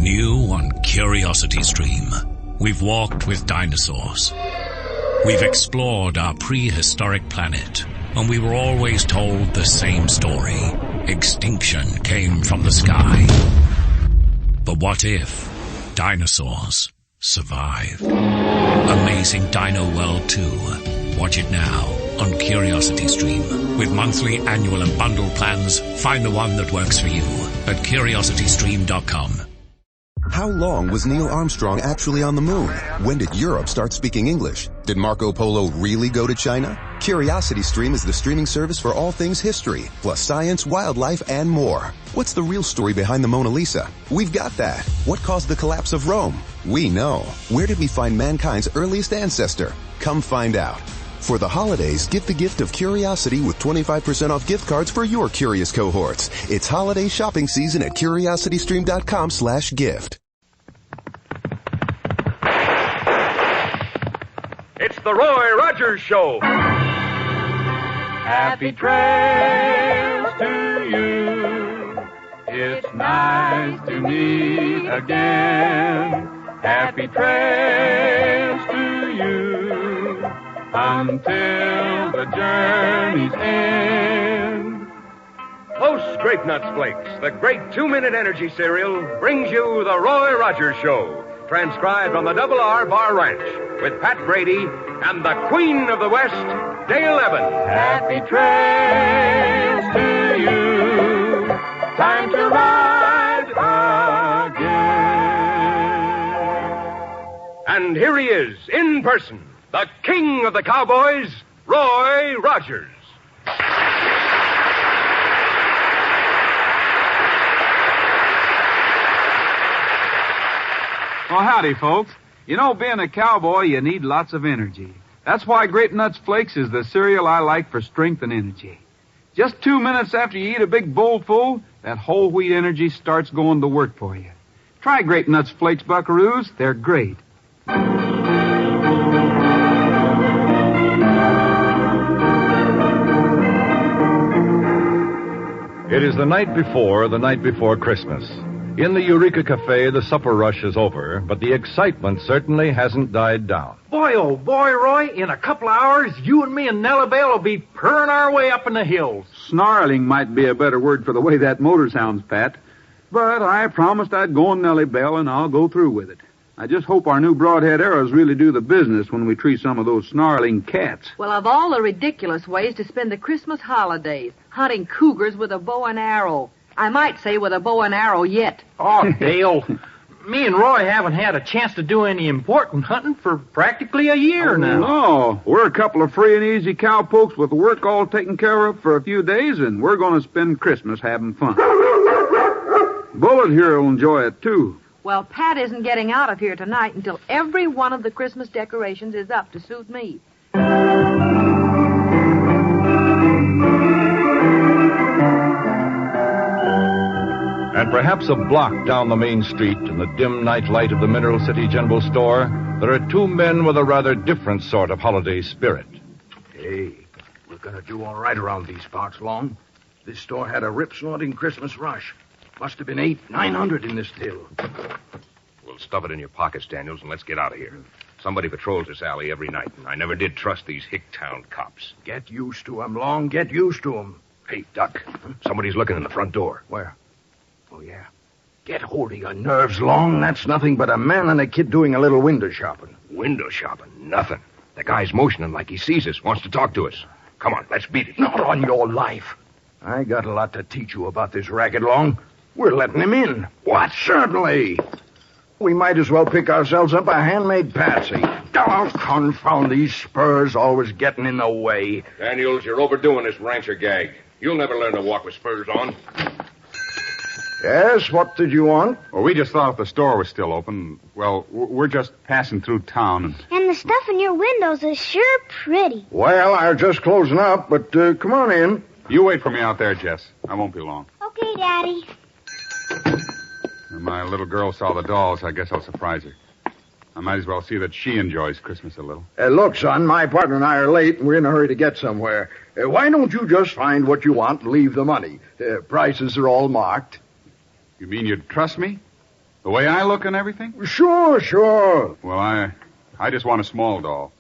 New on Curiosity Stream, we've walked with dinosaurs. We've explored our prehistoric planet, and we were always told the same story. Extinction came from the sky. But what if dinosaurs survived? Amazing Dino World 2. Watch it now on Curiosity Stream. With monthly, annual, and bundle plans, find the one that works for you at curiositystream.com. How long was Neil Armstrong actually on the moon? When did Europe start speaking English? Did Marco Polo really go to China? Curiosity Stream is the streaming service for all things history, plus science, wildlife, and more. What's the real story behind the Mona Lisa? We've got that. What caused the collapse of Rome? We know. Where did we find mankind's earliest ancestor? Come find out. For the holidays, give the gift of curiosity with 25% off gift cards for your curious cohorts. It's holiday shopping season at curiositystream.com/gift. It's the Roy Rogers Show. Happy trails to you. It's nice to meet again. Happy trails to you until the journey's end. Close Grape Nuts Flakes, the great 2-minute energy cereal, brings you the Roy Rogers Show, transcribed on the Double R Bar Ranch, with Pat Brady and the Queen of the West, Dale Evans. Happy trails to you. Time to ride again. And here he is, in person, the King of the Cowboys, Roy Rogers. Well, howdy, folks. You know, being a cowboy, you need lots of energy. That's why Grape Nuts Flakes is the cereal I like for strength and energy. Just 2 minutes after you eat a big bowl full, that whole wheat energy starts going to work for you. Try Grape Nuts Flakes, buckaroos. They're great. It is the night before Christmas. In the Eureka Cafe, the supper rush is over, but the excitement certainly hasn't died down. Boy, oh boy, Roy, in a couple of hours, you and me and Nellie Bell will be purring our way up in the hills. Snarling might be a better word for the way that motor sounds, Pat. But I promised I'd go on Nellie Bell, and I'll go through with it. I just hope our new broadhead arrows really do the business when we treat some of those snarling cats. Well, of all the ridiculous ways to spend the Christmas holidays, hunting cougars with a bow and arrow. I might say with a bow and arrow yet. Oh, Dale, me and Roy haven't had a chance to do any important hunting for practically a year now. No, we're a couple of free and easy cowpokes with work all taken care of for a few days, and we're going to spend Christmas having fun. Bullet here will enjoy it, too. Well, Pat isn't getting out of here tonight until every one of the Christmas decorations is up to suit me. And perhaps a block down the main street, in the dim night light of the Mineral City General Store, there are two men with a rather different sort of holiday spirit. Hey, we're gonna do all right around these parts, Long. This store had a rip-snorting Christmas rush. Must have been 900 in this till. We'll stuff it in your pockets, Daniels, and let's get out of here. Somebody patrols this alley every night, and I never did trust these Hicktown cops. Get used to 'em, Long. Get used to 'em. Hey, Duck, somebody's looking in the front door. Where? Oh, yeah. Get hold of your nerves, Long. That's nothing but a man and a kid doing a little window shopping. Window shopping? Nothing. The guy's motioning like he sees us, wants to talk to us. Come on, let's beat it. Not on your life. I got a lot to teach you about this racket, Long. We're letting him in. What? Certainly. We might as well pick ourselves up a handmade patsy. Oh, confound these spurs always getting in the way. Daniels, you're overdoing this rancher gag. You'll never learn to walk with spurs on. Yes, what did you want? Well, we just thought if the store was still open. Well, we're just passing through town. And the stuff in your windows is sure pretty. Well, I'm just closing up, but come on in. You wait for me out there, Jess. I won't be long. Okay, Daddy. When my little girl saw the dolls, I guess I'll surprise her. I might as well see that she enjoys Christmas a little. Look, son, my partner and I are late, and we're in a hurry to get somewhere. Why don't you just find what you want and leave the money? Prices are all marked. You mean you'd trust me? The way I look and everything? Sure. Well, I just want a small doll.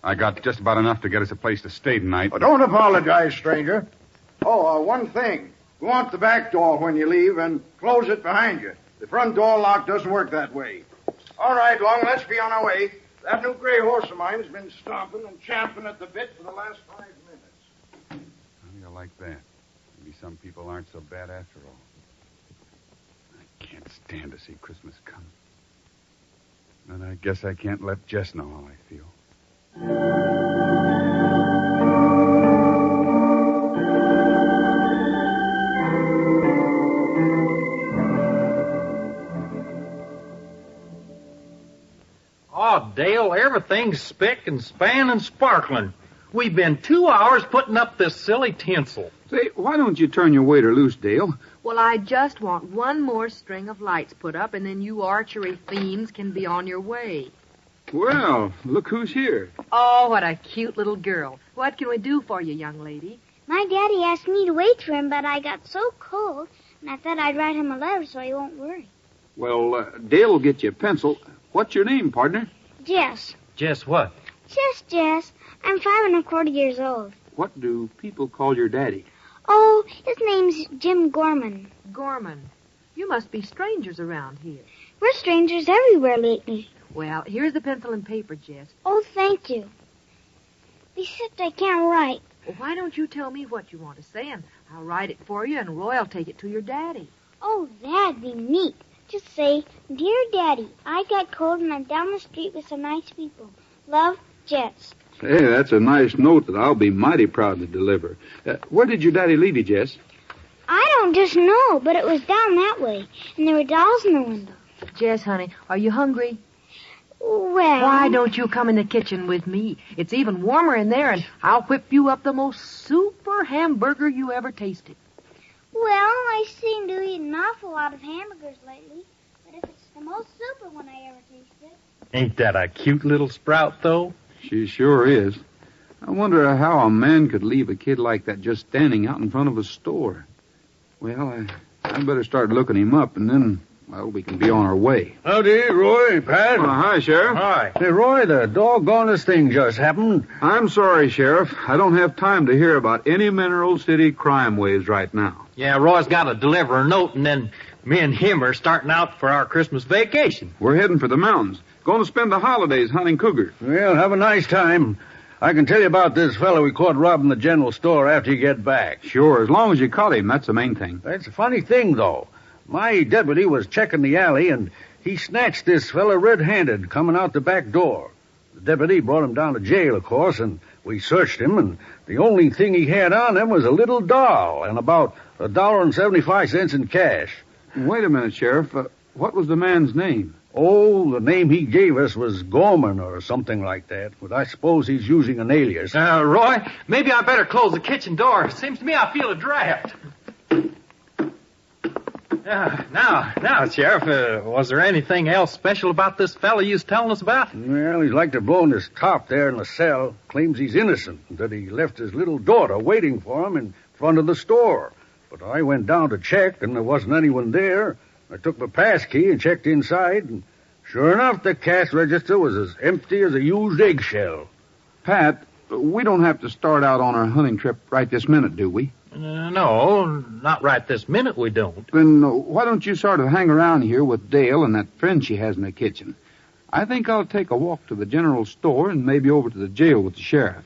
I got just about enough to get us a place to stay tonight. Well, don't apologize, stranger. Oh, one thing. Go out the back door when you leave and close it behind you. The front door lock doesn't work that way. All right, Long, let's be on our way. That new gray horse of mine's been stomping and champing at the bit for the last 5 minutes. How do you like that? Maybe some people aren't so bad after all. I can't stand to see Christmas come. And I guess I can't let Jess know how I feel. Oh, Dale, everything's spick and span and sparkling. We've been 2 hours putting up this silly tinsel. Say, why don't you turn your waiter loose, Dale? Well, I just want one more string of lights put up, and then you archery fiends can be on your way. Well, look who's here. Oh, what a cute little girl. What can we do for you, young lady? My daddy asked me to wait for him, but I got so cold, and I thought I'd write him a letter so he won't worry. Well, Dale will get you a pencil. What's your name, partner? Jess. Jess what? Just Jess. I'm 5 1/4 years old. What do people call your daddy? Oh, his name's Jim Gorman. Gorman. You must be strangers around here. We're strangers everywhere lately. Well, here's the pencil and paper, Jess. Oh, thank you. Except I can't write. Well, why don't you tell me what you want to say, and I'll write it for you, and Roy'll take it to your daddy. Oh, that'd be neat. Just say, Dear Daddy, I got cold and I'm down the street with some nice people. Love, Jess. Hey, that's a nice note that I'll be mighty proud to deliver. Where did your daddy leave you, Jess? I don't just know, but it was down that way, and there were dolls in the window. Jess, honey, are you hungry? Well... Why don't you come in the kitchen with me? It's even warmer in there, and I'll whip you up the most super hamburger you ever tasted. Well, I seem to eat an awful lot of hamburgers lately, but if it's the most super one I ever tasted... Ain't that a cute little sprout, though? She sure is. I wonder how a man could leave a kid like that just standing out in front of a store. Well, I better start looking him up, and then, well, we can be on our way. Howdy, Roy, Pat. Hi, Sheriff. Hi. Hey, Roy, the doggonest thing just happened. I'm sorry, Sheriff. I don't have time to hear about any Mineral City crime waves right now. Yeah, Roy's got to deliver a note, and then me and him are starting out for our Christmas vacation. We're heading for the mountains. Going to spend the holidays hunting cougars. Well, have a nice time. I can tell you about this fellow we caught robbing the general store after you get back. Sure, as long as you caught him, that's the main thing. That's a funny thing, though. My deputy was checking the alley, and he snatched this fella red-handed coming out the back door. The deputy brought him down to jail, of course, and we searched him, and the only thing he had on him was a little doll and about $1.75 in cash. Wait a minute, Sheriff. What was the man's name? Oh, the name he gave us was Gorman or something like that, but I suppose he's using an alias. Roy, maybe I better close the kitchen door. Seems to me I feel a draft. Now, Sheriff, was there anything else special about this fella you was telling us about? Well, he's like to blow in his top there in the cell. Claims he's innocent, and that he left his little daughter waiting for him in front of the store. But I went down to check, and there wasn't anyone there. I took my pass key and checked inside, and sure enough, the cash register was as empty as a used eggshell. Pat, we don't have to start out on our hunting trip right this minute, do we? No, not right this minute we don't. Then why don't you sort of hang around here with Dale and that friend she has in the kitchen? I think I'll take a walk to the general store and maybe over to the jail with the sheriff.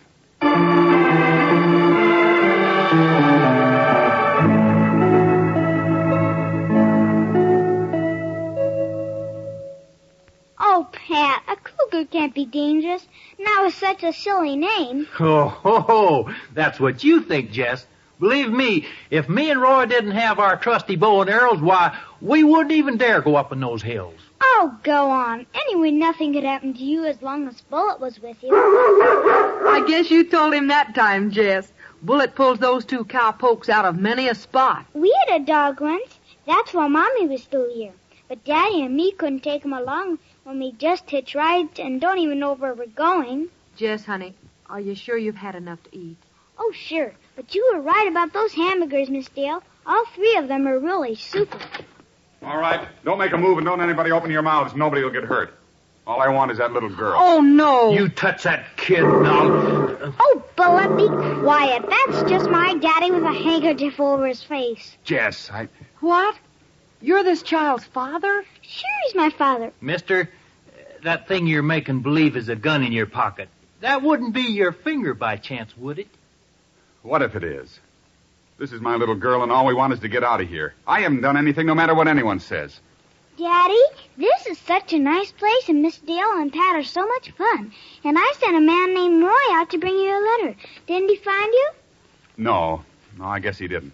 Oh, Pat, a cougar can't be dangerous. Not with such a silly name. Oh, that's what you think, Jess. Believe me, if me and Roy didn't have our trusty bow and arrows, why, we wouldn't even dare go up in those hills. Oh, go on. Anyway, nothing could happen to you as long as Bullet was with you. I guess you told him that time, Jess. Bullet pulls those two cowpokes out of many a spot. We had a dog once. That's while Mommy was still here. But Daddy and me couldn't take him along when we just hitched rides and don't even know where we're going. Jess, honey, are you sure you've had enough to eat? Oh, sure. But you were right about those hamburgers, Miss Dale. All 3 of them are really super. All right. Don't make a move and don't anybody open your mouths. Nobody will get hurt. All I want is that little girl. Oh, no. You touch that kid now. Oh, Bullet, be quiet. That's just my daddy with a handkerchief over his face. Jess, What? You're this child's father? Sure, he's my father. Mister, that thing you're making believe is a gun in your pocket. That wouldn't be your finger by chance, would it? What if it is? This is my little girl, and all we want is to get out of here. I haven't done anything, no matter what anyone says. Daddy, this is such a nice place, and Miss Dale and Pat are so much fun. And I sent a man named Roy out to bring you a letter. Didn't he find you? No, I guess he didn't.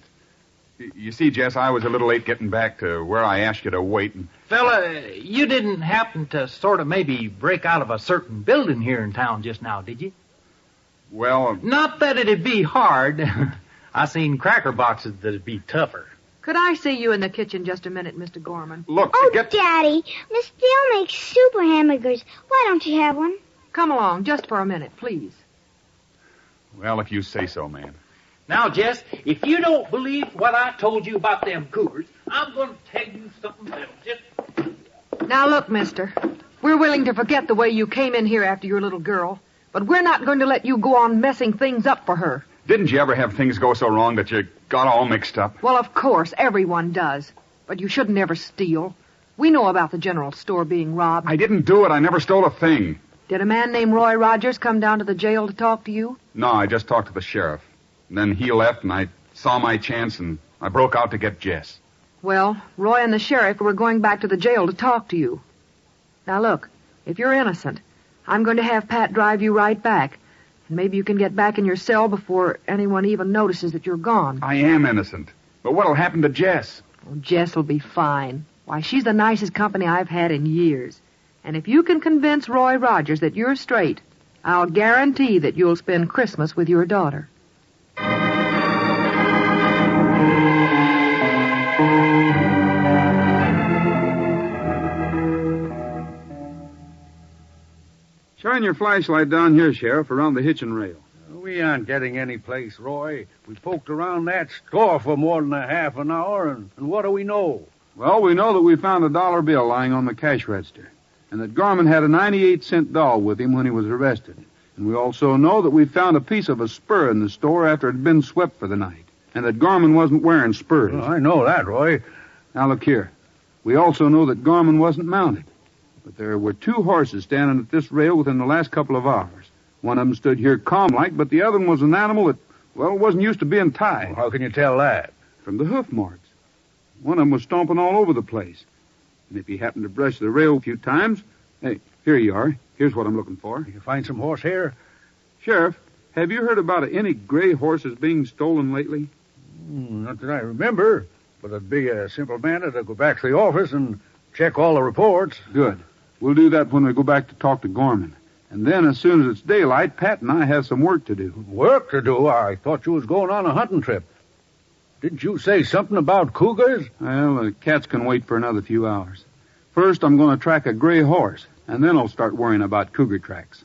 You see, Jess, I was a little late getting back to where I asked you to wait. And... Fella, you didn't happen to sort of maybe break out of a certain building here in town just now, did you? Well... Not that it'd be hard. I seen cracker boxes that'd be tougher. Could I see you in the kitchen just a minute, Mr. Gorman? Look, Daddy, Miss Dale makes super hamburgers. Why don't you have one? Come along, just for a minute, please. Well, if you say so, ma'am. Now, Jess, if you don't believe what I told you about them cougars, I'm going to tell you something else. Just... Now, look, mister. We're willing to forget the way you came in here after your little girl, but we're not going to let you go on messing things up for her. Didn't you ever have things go so wrong that you got all mixed up? Well, of course, everyone does. But you shouldn't ever steal. We know about the general store being robbed. I didn't do it. I never stole a thing. Did a man named Roy Rogers come down to the jail to talk to you? No, I just talked to the sheriff. And then he left, and I saw my chance, and I broke out to get Jess. Well, Roy and the sheriff were going back to the jail to talk to you. Now, look, if you're innocent, I'm going to have Pat drive you right back. And maybe you can get back in your cell before anyone even notices that you're gone. I am innocent. But what'll happen to Jess? Oh, Jess will be fine. Why, she's the nicest company I've had in years. And if you can convince Roy Rogers that you're straight, I'll guarantee that you'll spend Christmas with your daughter. Shine your flashlight down here, Sheriff, around the hitching rail. We aren't getting any place, Roy. We poked around that store for more than a half an hour, and what do we know? Well, we know that we found a dollar bill lying on the cash register, and that Gorman had a 98-cent doll with him when he was arrested. And we also know that we found a piece of a spur in the store after it had been swept for the night, and that Gorman wasn't wearing spurs. Well, I know that, Roy. Now, look here. We also know that Gorman wasn't mounted. But there were 2 horses standing at this rail within the last couple of hours. One of them stood here calm-like, but the other one was an animal that, well, wasn't used to being tied. Well, how can you tell that? From the hoof marks. One of them was stomping all over the place. And if he happened to brush the rail a few times... Hey, here you are. Here's what I'm looking for. You find some horse hair? Sheriff, have you heard about any gray horses being stolen lately? Not that I remember, but it'd be a simple matter to go back to the office and check all the reports. Good. We'll do that when we go back to talk to Gorman. And then, as soon as it's daylight, Pat and I have some work to do. Work to do? I thought you was going on a hunting trip. Didn't you say something about cougars? Well, the cats can wait for another few hours. First, I'm going to track a gray horse, and then I'll start worrying about cougar tracks.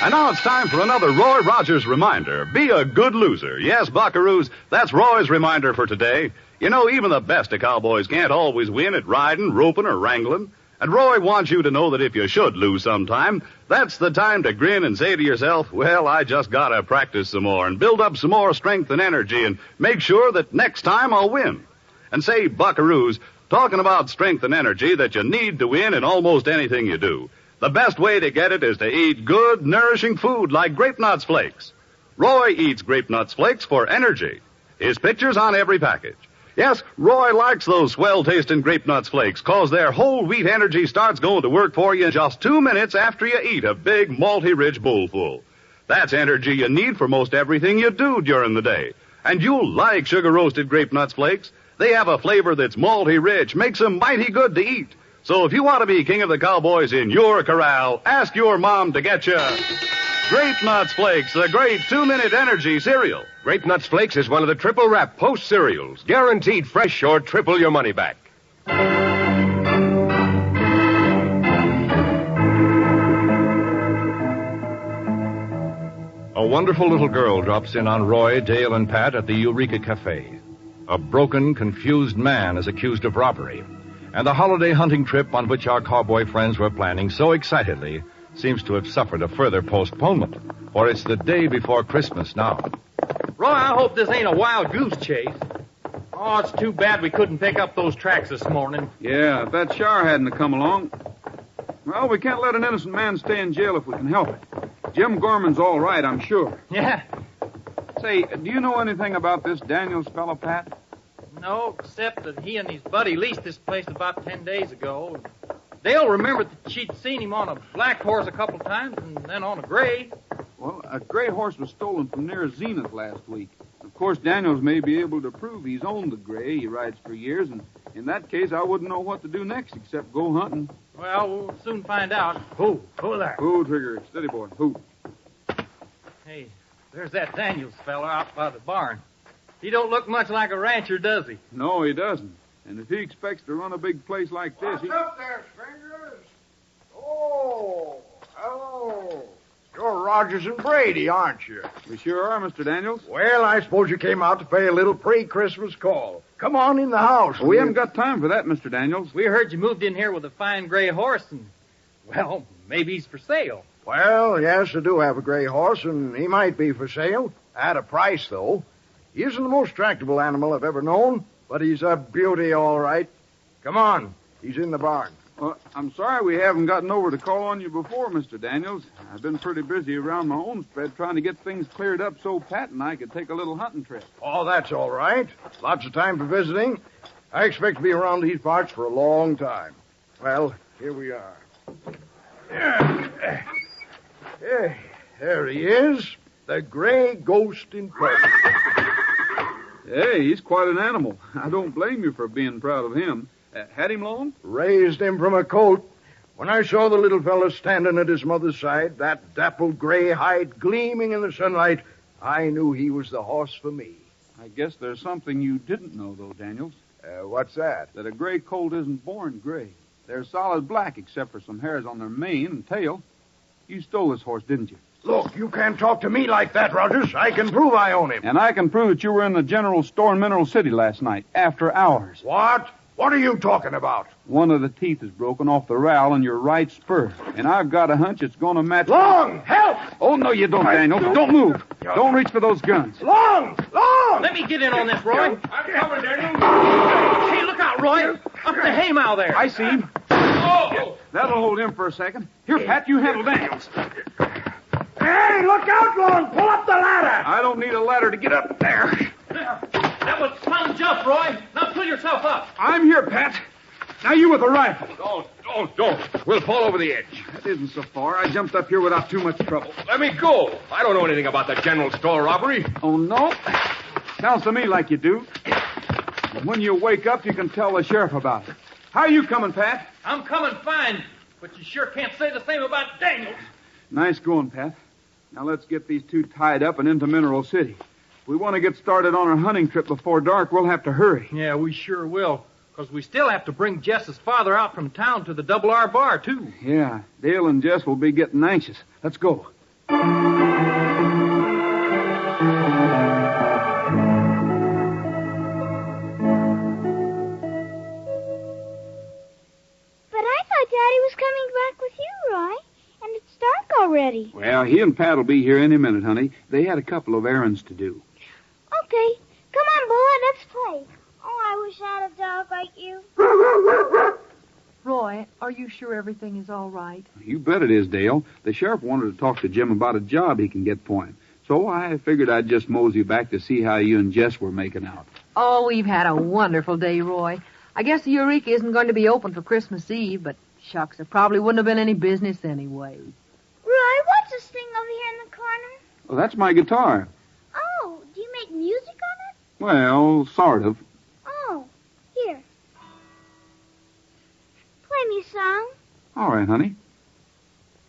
And now it's time for another Roy Rogers reminder. Be a good loser. Yes, buckaroos, that's Roy's reminder for today. You know, even the best of cowboys can't always win at riding, roping, or wrangling. And Roy wants you to know that if you should lose sometime, that's the time to grin and say to yourself, well, I just gotta practice some more and build up some more strength and energy and make sure that next time I'll win. And say, buckaroos, talking about strength and energy that you need to win in almost anything you do. The best way to get it is to eat good, nourishing food like Grape Nuts Flakes. Roy eats Grape Nuts Flakes for energy. His picture's on every package. Yes, Roy likes those swell-tasting Grape Nuts Flakes, 'cause their whole wheat energy starts going to work for you in just 2 minutes after you eat a big, malty-rich bowlful. That's energy you need for most everything you do during the day. And you'll like sugar-roasted Grape Nuts Flakes. They have a flavor that's malty-rich, makes them mighty good to eat. So if you want to be king of the cowboys in your corral, ask your mom to get you Grape Nuts Flakes, the great 2-minute energy cereal. Grape Nuts Flakes is one of the triple wrap Post cereals, guaranteed fresh or triple your money back. A wonderful little girl drops in on Roy, Dale, and Pat at the Eureka Cafe. A broken, confused man is accused of robbery. And the holiday hunting trip on which our cowboy friends were planning so excitedly seems to have suffered a further postponement, for it's the day before Christmas now. Roy, I hope this ain't a wild goose chase. Oh, it's too bad we couldn't pick up those tracks this morning. Yeah, if that shower hadn't have come along. Well, we can't let an innocent man stay in jail if we can help it. Jim Gorman's all right, I'm sure. Yeah. Say, do you know anything about this Daniels fellow, Pat? No, except that he and his buddy leased this place about 10 days ago. Dale remembered that she'd seen him on a black horse a couple times and then on a gray. Well, a gray horse was stolen from near Zenith last week. Of course, Daniels may be able to prove he's owned the gray. He rides for years, and in that case, I wouldn't know what to do next except go hunting. Well, we'll soon find out. Who there? Who, Trigger? Steady, boy. Who? Hey, there's that Daniels fella out by the barn. He don't look much like a rancher, does he? No, he doesn't. And if he expects to run a big place like this, What's up there, strangers? Oh, hello. You're Rogers and Brady, aren't you? We sure are, Mr. Daniels. Well, I suppose you came out to pay a little pre-Christmas call. Come on in the house. We haven't got time for that, Mr. Daniels. We heard you moved in here with a fine gray horse, and, well, maybe he's for sale. Well, yes, I do have a gray horse, and he might be for sale. At a price, though. He isn't the most tractable animal I've ever known, but he's a beauty, all right. Come on. He's in the barn. Well, I'm sorry we haven't gotten over to call on you before, Mr. Daniels. I've been pretty busy around my own spread trying to get things cleared up so Pat and I could take a little hunting trip. Oh, that's all right. Lots of time for visiting. I expect to be around these parts for a long time. Well, here we are. Hey, there he is. The gray ghost in person. Hey, he's quite an animal. I don't blame you for being proud of him. Had him long? Raised him from a colt. When I saw the little fellow standing at his mother's side, that dappled gray hide gleaming in the sunlight, I knew he was the horse for me. I guess there's something you didn't know, though, Daniels. What's that? That a gray colt isn't born gray. They're solid black except for some hairs on their mane and tail. You stole this horse, didn't you? Look, you can't talk to me like that, Rogers. I can prove I own him. And I can prove that you were in the general store in Mineral City last night, after hours. What? What are you talking about? One of the teeth is broken off the rowel in your right spur. And I've got a hunch it's going to match... Long! Help! Oh, no, you don't, Daniel. Don't move. Don't reach for those guns. Long! Long! Let me get in on this, Roy. I'm coming, Daniel. Hey, look out, Roy. Up the haymow there. I see him. Oh! That'll hold him for a second. Here, Pat, you handle Daniels. Hey, look out, Long! Pull up the ladder! I don't need a ladder to get up there. That was fun jump, Roy. Now pull yourself up. I'm here, Pat. Now you with the rifle. Don't. We'll fall over the edge. That isn't so far. I jumped up here without too much trouble. Let me go. I don't know anything about the general store robbery. Oh, no? Sounds to me like you do. And when you wake up, you can tell the sheriff about it. How you coming, Pat? I'm coming fine, but you sure can't say the same about Daniels. Nice going, Pat. Now let's get these two tied up and into Mineral City. If we want to get started on our hunting trip before dark, we'll have to hurry. Yeah, we sure will. Because we still have to bring Jess's father out from town to the Double R bar, too. Yeah, Dale and Jess will be getting anxious. Let's go. But I thought Daddy was coming back with you, Roy. And it's dark already. Well, he and Pat will be here any minute, honey. They had a couple of errands to do. Okay. Come on, boy, let's play. Oh, I wish I had a dog like you. Roy, are you sure everything is all right? You bet it is, Dale. The sheriff wanted to talk to Jim about a job he can get for him. So I figured I'd just mosey back to see how you and Jess were making out. Oh, we've had a wonderful day, Roy. I guess the Eureka isn't going to be open for Christmas Eve, but shucks, there probably wouldn't have been any business anyway. Roy, what's this thing over here in the corner? Well, that's my guitar. Oh, do you make music on it? Well, sort of. Oh, here. Play me a song. All right, honey.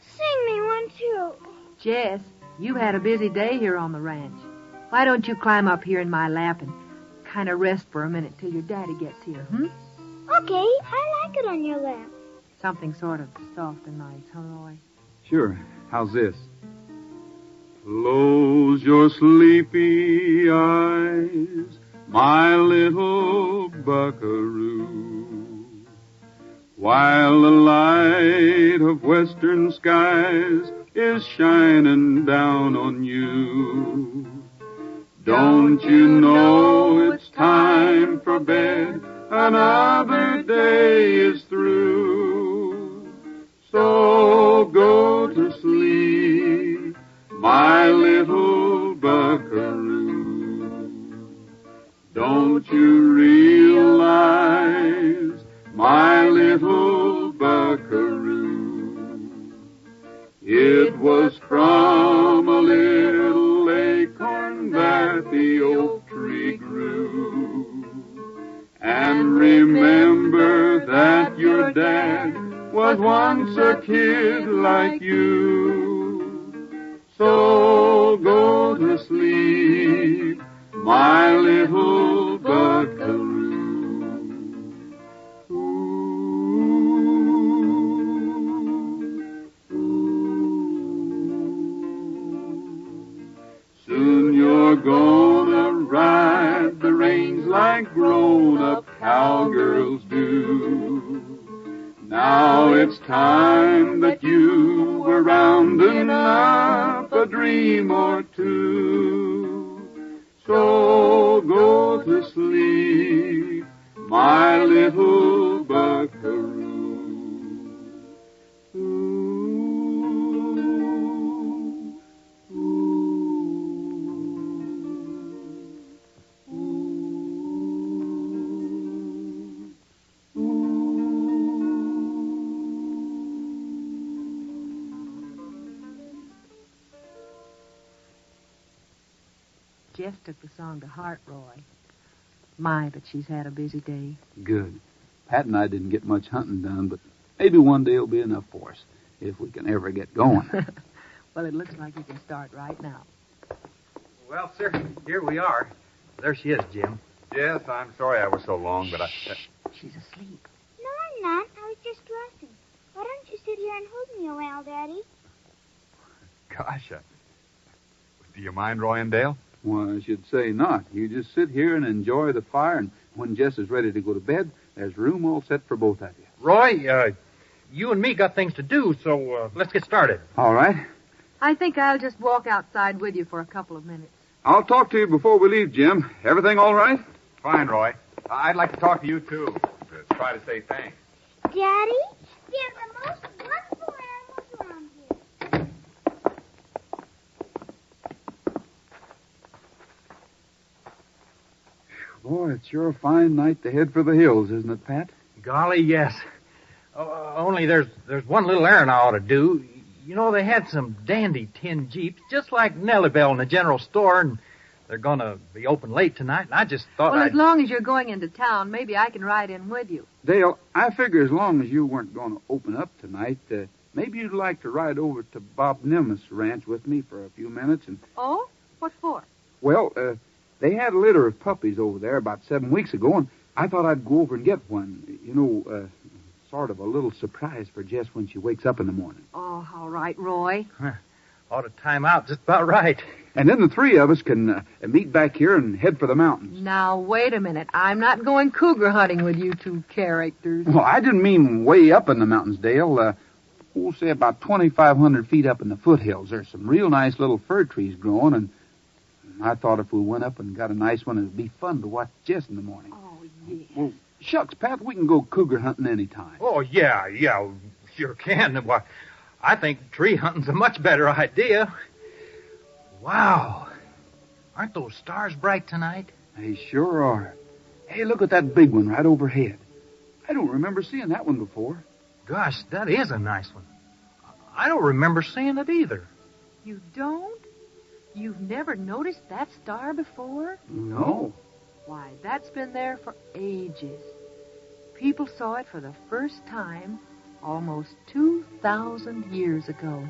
Sing me one, too. Jess, you've had a busy day here on the ranch. Why don't you climb up here in my lap and kind of rest for a minute till your daddy gets here, Okay, I like it on your lap. Something sort of soft and nice, huh, Roy? Sure. How's this? Low your sleepy eyes, my little buckaroo, while the light of western skies is shining down on you. Don't you know it's time for bed? Another day is through. So go to sleep, my little buckaroo. Don't you realize, my little buckaroo, it was from a little acorn that the oak tree grew. And remember that your dad was once a kid like you. So go to sleep, my little buckaroo. Soon you're gonna ride the reins like grown-up cowgirls do. Now it's time that you were rounding up a dream or two. So go to sleep, my little buckaroo. Jess took the song to heart, Roy. My, but she's had a busy day. Good. Pat and I didn't get much hunting done, but maybe one day it'll be enough for us, if we can ever get going. Well, it looks like you can start right now. Well, sir, here we are. There she is, Jim. Yes, I'm sorry I was so long, but She's asleep. No, I'm not. I was just dressing. Why don't you sit here and hold me a while, Daddy? Gosh, do you mind, Roy and Dale? Well, I should say not. You just sit here and enjoy the fire, and when Jess is ready to go to bed, there's room all set for both of you. Roy, you and me got things to do, so let's get started. All right. I think I'll just walk outside with you for a couple of minutes. I'll talk to you before we leave, Jim. Everything all right? Fine, Roy. I'd like to talk to you, too. To try to say thanks. Daddy, they're the most wonderful animals around here. Boy, it's sure a fine night to head for the hills, isn't it, Pat? Golly, yes. Only there's one little errand I ought to do. You know, they had some dandy tin Jeeps, just like Nellie Bell in the general store, and they're going to be open late tonight, and I just thought as long as you're going into town, maybe I can ride in with you. Dale, I figure as long as you weren't going to open up tonight, maybe you'd like to ride over to Bob Nimitz' ranch with me for a few minutes and... Oh? What for? Well, they had a litter of puppies over there about 7 weeks ago, and I thought I'd go over and get one. You know, sort of a little surprise for Jess when she wakes up in the morning. Oh, all right, Roy. Ought to time out just about right. And then the three of us can meet back here and head for the mountains. Now, wait a minute. I'm not going cougar hunting with you two characters. Well, I didn't mean way up in the mountains, Dale. We'll say about 2,500 feet up in the foothills. There's some real nice little fir trees growing, and I thought if we went up and got a nice one, it'd be fun to watch Jess in the morning. Oh, yeah. Well, shucks, Pat, we can go cougar hunting any time. Oh, yeah, sure can. Why, I think tree hunting's a much better idea. Wow. Aren't those stars bright tonight? They sure are. Hey, look at that big one right overhead. I don't remember seeing that one before. Gosh, that is a nice one. I don't remember seeing it either. You don't? You've never noticed that star before? No. Why, that's been there for ages. People saw it for the first time almost 2,000 years ago.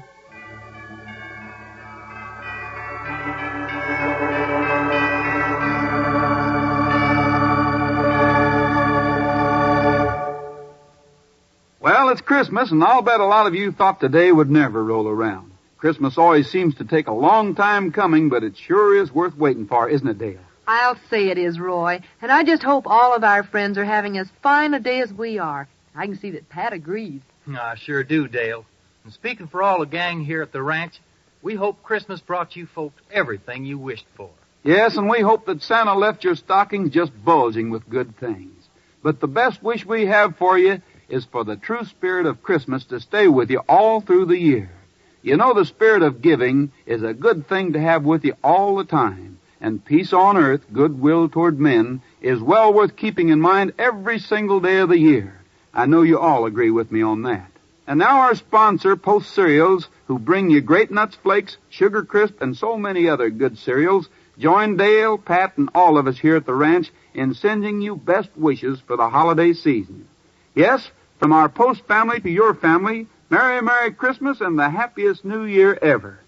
Well, it's Christmas, and I'll bet a lot of you thought the day would never roll around. Christmas always seems to take a long time coming, but it sure is worth waiting for, isn't it, Dale? I'll say it is, Roy. And I just hope all of our friends are having as fine a day as we are. I can see that Pat agrees. I sure do, Dale. And speaking for all the gang here at the ranch, we hope Christmas brought you folks everything you wished for. Yes, and we hope that Santa left your stockings just bulging with good things. But the best wish we have for you is for the true spirit of Christmas to stay with you all through the year. You know, the spirit of giving is a good thing to have with you all the time. And peace on earth, goodwill toward men, is well worth keeping in mind every single day of the year. I know you all agree with me on that. And now our sponsor, Post Cereals, who bring you Great Nuts Flakes, Sugar Crisp, and so many other good cereals, join Dale, Pat, and all of us here at the ranch in sending you best wishes for the holiday season. Yes, from our Post family to your family, Merry, Merry Christmas and the happiest New Year ever.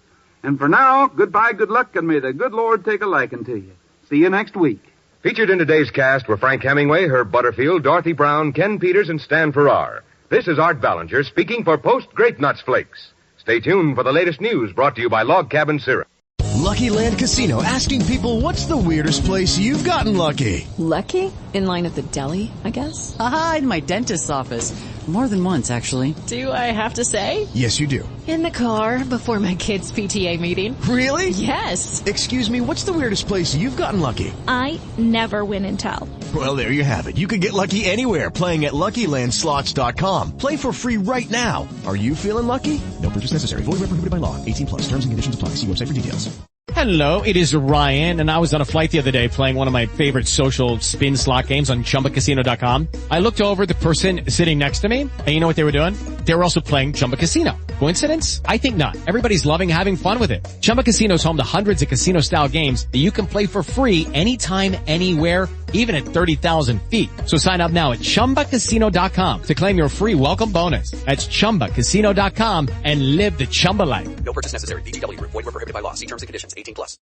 And for now, goodbye, good luck, and may the good Lord take a liking to you. See you next week. Featured in today's cast were Frank Hemingway, Herb Butterfield, Dorothy Brown, Ken Peters, and Stan Farrar. This is Art Ballinger speaking for Post Great Nuts Flakes. Stay tuned for the latest news brought to you by Log Cabin Syrup. Lucky Land Casino, asking people, what's the weirdest place you've gotten lucky? Lucky? In line at the deli, I guess? Aha, in my dentist's office. More than once, actually. Do I have to say? Yes, you do. In the car before my kids' PTA meeting. Really? Yes. Excuse me, what's the weirdest place you've gotten lucky? I never win and tell. Well, there you have it. You can get lucky anywhere, playing at LuckyLandSlots.com. Play for free right now. Are you feeling lucky? No purchase necessary. Void where prohibited by law. 18+. Terms and conditions apply. See website for details. Hello, it is Ryan, and I was on a flight the other day playing one of my favorite social spin slot games on ChumbaCasino.com. I looked over at the person sitting next to me, and you know what they were doing? They were also playing Chumba Casino. Coincidence? I think not. Everybody's loving having fun with it. Chumba Casino is home to hundreds of casino-style games that you can play for free anytime, anywhere, even at 30,000 feet. So sign up now at ChumbaCasino.com to claim your free welcome bonus. That's ChumbaCasino.com and live the Chumba life. No purchase necessary. VGW. Void where prohibited by law. See terms and conditions. 18+.